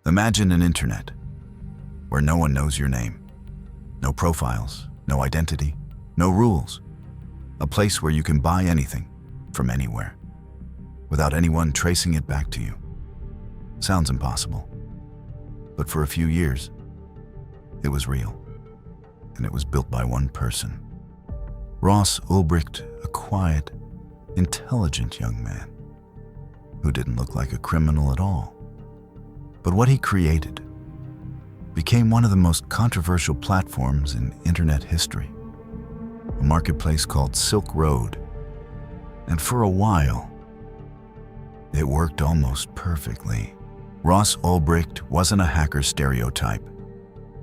Imagine an internet where no one knows your name. No profiles, no identity, no rules. A place where you can buy anything from anywhere without anyone tracing it back to you. Sounds impossible. But for a few years, it was real. And it was built by one person. Ross Ulbricht, a quiet, intelligent young man who didn't look like a criminal at all. But what he created became one of the most controversial platforms in internet history, a marketplace called Silk Road. And for a while, it worked almost perfectly. Ross Ulbricht wasn't a hacker stereotype.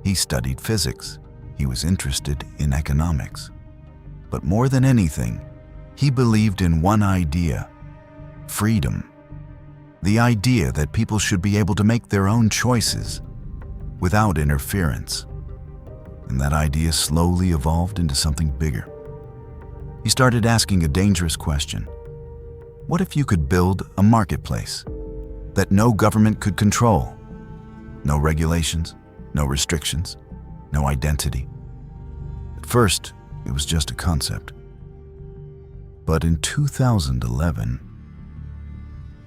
He studied physics. He was interested in economics. But more than anything, he believed in one idea: freedom. The idea that people should be able to make their own choices without interference. And that idea slowly evolved into something bigger. He started asking a dangerous question. What if you could build a marketplace that no government could control? No regulations, no restrictions, no identity. At first, it was just a concept. But in 2011,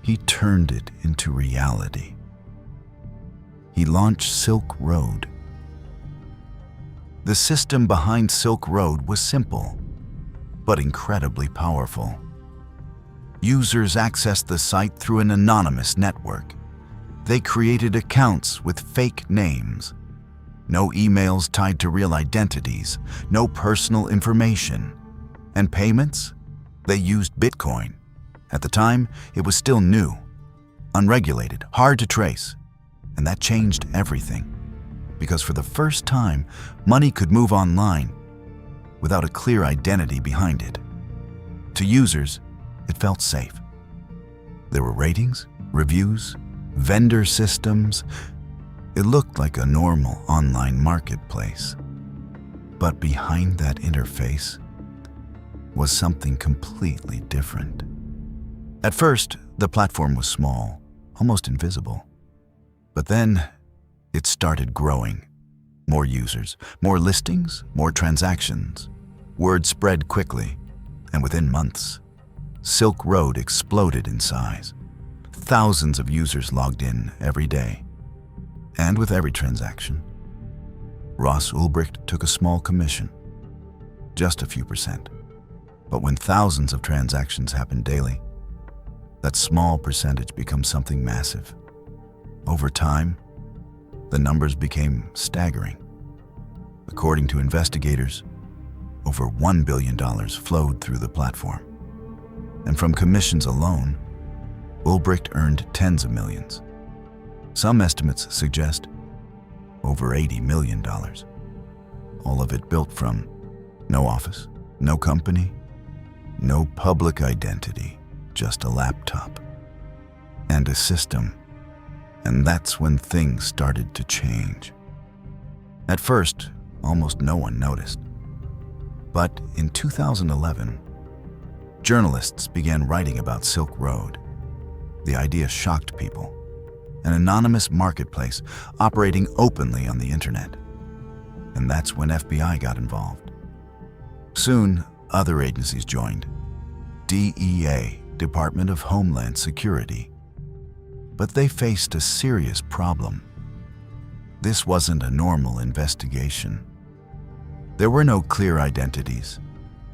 he turned it into reality. He launched Silk Road. The system behind Silk Road was simple, but incredibly powerful. Users accessed the site through an anonymous network. They created accounts with fake names. No emails tied to real identities, no personal information. And payments? They used Bitcoin. At the time, it was still new, unregulated, hard to trace. And that changed everything. Because for the first time, money could move online without a clear identity behind it. To users, it felt safe. There were ratings, reviews, vendor systems. It looked like a normal online marketplace. But behind that interface was something completely different. At first, the platform was small, almost invisible. But then, it started growing. More users, more listings, more transactions. Word spread quickly, and within months, Silk Road exploded in size. Thousands of users logged in every day. And with every transaction, Ross Ulbricht took a small commission, just a few percent. But when thousands of transactions happen daily, that small percentage becomes something massive. Over time, the numbers became staggering. According to investigators, over $1 billion flowed through the platform. And from commissions alone, Ulbricht earned tens of millions. Some estimates suggest over $80 million. All of it built from no office, no company, no public identity, just a laptop and a system. And that's when things started to change. At first, almost no one noticed. But in 2011, journalists began writing about Silk Road. The idea shocked people. An anonymous marketplace operating openly on the internet. And that's when FBI got involved. Soon, other agencies joined. DEA, Department of Homeland Security. But they faced a serious problem. This wasn't a normal investigation. There were no clear identities,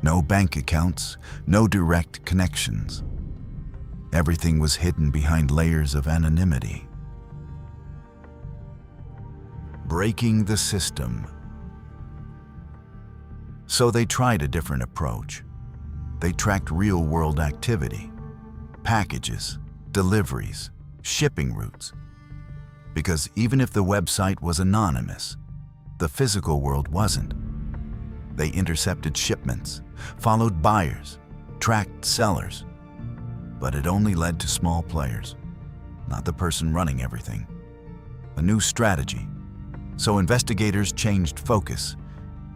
no bank accounts, no direct connections. Everything was hidden behind layers of anonymity. Breaking the system. So they tried a different approach. They tracked real-world activity, packages, deliveries, shipping routes. Because even if the website was anonymous, the physical world wasn't. They intercepted shipments, followed buyers, tracked sellers. But it only led to small players, not the person running everything. A new strategy. So investigators changed focus.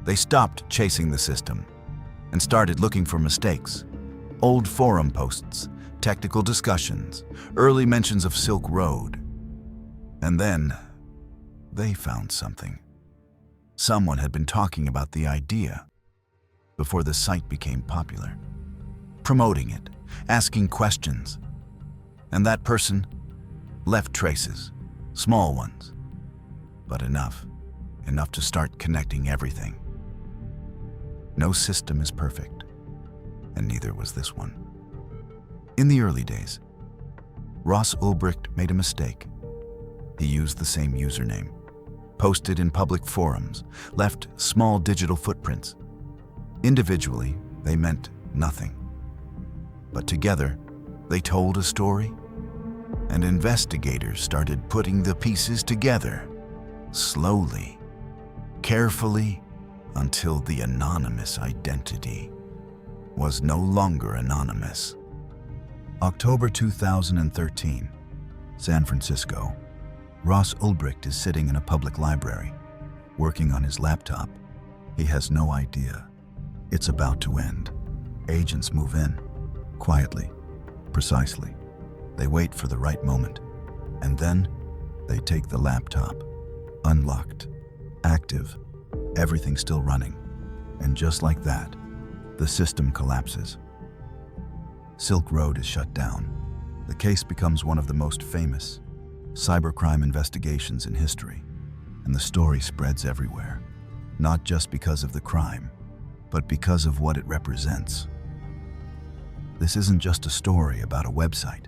They stopped chasing the system and started looking for mistakes. Old forum posts, technical discussions, early mentions of Silk Road. And then they found something. Someone had been talking about the idea before the site became popular, promoting it, asking questions. And that person left traces, small ones, but enough to start connecting everything. No system is perfect, and neither was this one. In the early days, Ross Ulbricht made a mistake. He used the same username, posted in public forums, left small digital footprints. Individually, they meant nothing. But together, they told a story, and investigators started putting the pieces together, slowly, carefully, until the anonymous identity was no longer anonymous. October 2013, San Francisco. Ross Ulbricht is sitting in a public library, working on his laptop. He has no idea. It's about to end. Agents move in, quietly, precisely. They wait for the right moment, and then they take the laptop, unlocked, active, everything still running. And just like that, the system collapses. Silk Road is shut down. The case becomes one of the most famous cybercrime investigations in history, and the story spreads everywhere, not just because of the crime, but because of what it represents. This isn't just a story about a website.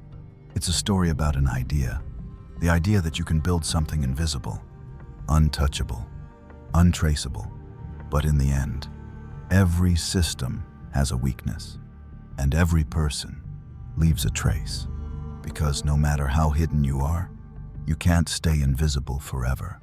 It's a story about an idea. The idea that you can build something invisible, untouchable, untraceable. But in the end, every system has a weakness, and every person leaves a trace. Because no matter how hidden you are, you can't stay invisible forever.